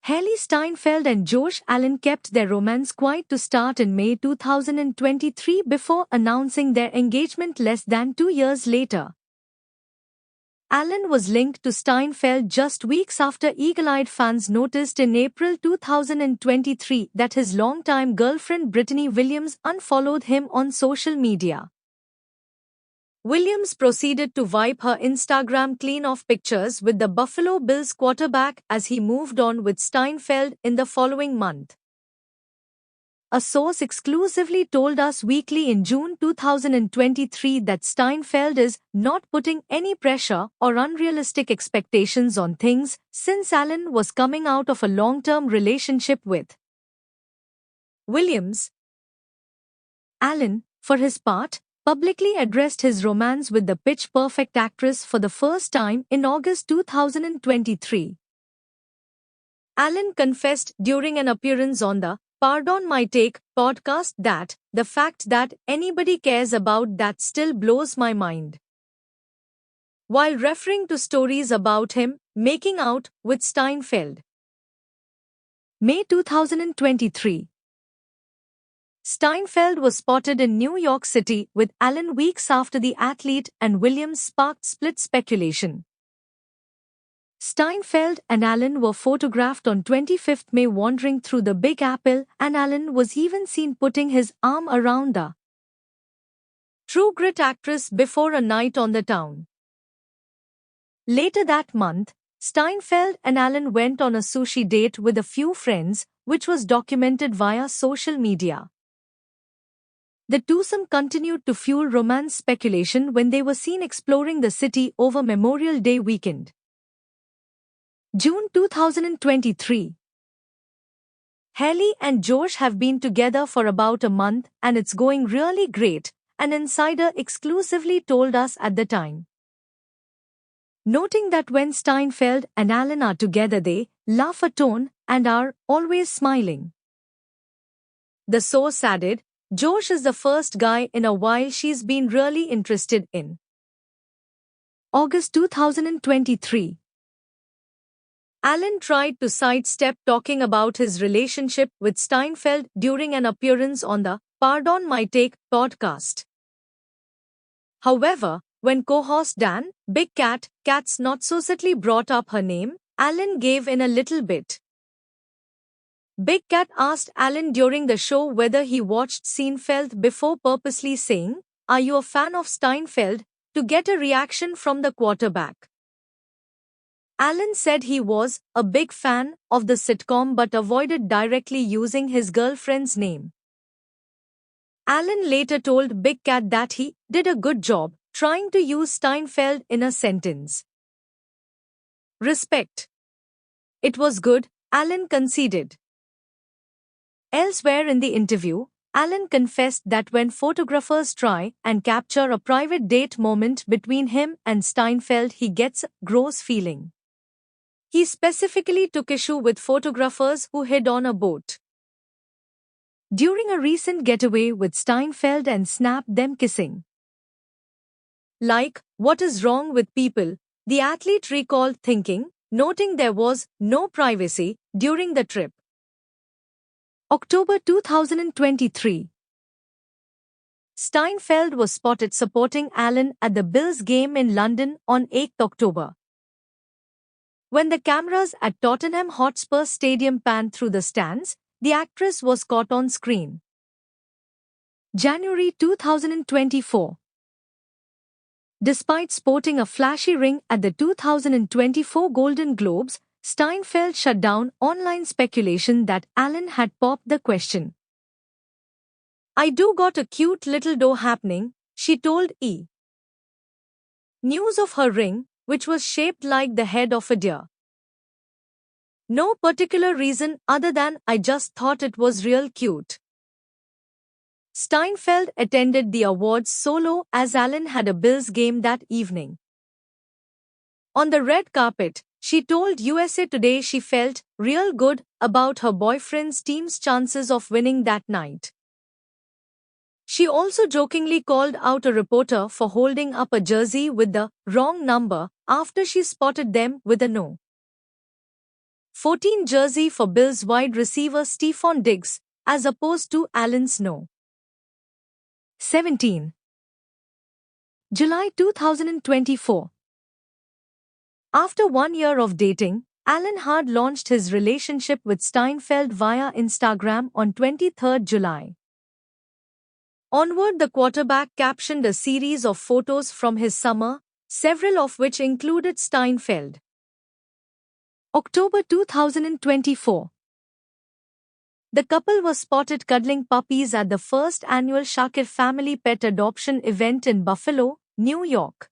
Hailee Steinfeld and Josh Allen kept their romance quiet to start in May 2023 before announcing their engagement less than 2 years later. Allen was linked to Steinfeld just weeks after eagle-eyed fans noticed in April 2023 that his longtime girlfriend Brittany Williams unfollowed him on social media. Williams proceeded to wipe her Instagram clean of pictures with the Buffalo Bills quarterback as he moved on with Steinfeld in the following month. A source exclusively told Us Weekly in June 2023 that Steinfeld is not putting any pressure or unrealistic expectations on things since Allen was coming out of a long-term relationship with Williams. Allen, for his part, publicly addressed his romance with the Pitch Perfect actress for the first time in August 2023. Allen confessed during an appearance on the Pardon My Take podcast that the fact that anybody cares about that still blows my mind, while referring to stories about him making out with Steinfeld. May 2023. Steinfeld was spotted in New York City with Allen weeks after the athlete and Williams sparked split speculation. Steinfeld and Allen were photographed on 25 May wandering through the Big Apple, and Allen was even seen putting his arm around the True Grit actress before a night on the town. Later that month, Steinfeld and Allen went on a sushi date with a few friends, which was documented via social media. The twosome continued to fuel romance speculation when they were seen exploring the city over Memorial Day weekend. June 2023. Hailee and Josh have been together for about a month and it's going really great, an insider exclusively told us at the time. Noting that when Steinfeld and Allen are together they laugh a ton and are always smiling. The source added, Josh is the first guy in a while she's been really interested in. August 2023. Allen tried to sidestep talking about his relationship with Steinfeld during an appearance on the Pardon My Take podcast. However, when co-host Dan Big Cat Katz not so subtly brought up her name, Allen gave in a little bit. Big Cat asked Allen during the show whether he watched Steinfeld before, purposely saying, "Are you a fan of Steinfeld?" to get a reaction from the quarterback. Allen said he was a big fan of the sitcom but avoided directly using his girlfriend's name. Allen later told Big Cat that he did a good job trying to use Steinfeld in a sentence. Respect. It was good, Allen conceded. Elsewhere in the interview, Allen confessed that when photographers try and capture a private date moment between him and Steinfeld, he gets a gross feeling. He specifically took issue with photographers who hid on a boat during a recent getaway with Steinfeld and snapped them kissing. Like, what is wrong with people? The athlete recalled thinking, noting there was no privacy during the trip. October 2023. Steinfeld was spotted supporting Allen at the Bills game in London on 8 October. When the cameras at Tottenham Hotspur Stadium panned through the stands, the actress was caught on screen. January 2024. Despite sporting a flashy ring at the 2024 Golden Globes, Steinfeld shut down online speculation that Allen had popped the question. "I do got a cute little dough happening," she told E! News of her ring, which was shaped like the head of a deer. "No particular reason other than I just thought it was real cute." Steinfeld attended the awards solo as Allen had a Bills game that evening. On the red carpet, she told USA Today she felt real good about her boyfriend's team's chances of winning that night. She also jokingly called out a reporter for holding up a jersey with the wrong number after she spotted them with a no. 14 jersey for Bills wide receiver Stephon Diggs, as opposed to Allen's no. 17. July 2024. After 1 year of dating, Allen Hard launched his relationship with Steinfeld via Instagram on 23 July. Onward, the quarterback captioned a series of photos from his summer, several of which included Steinfeld. October 2024. The couple was spotted cuddling puppies at the first annual Shakir family pet adoption event in Buffalo, New York.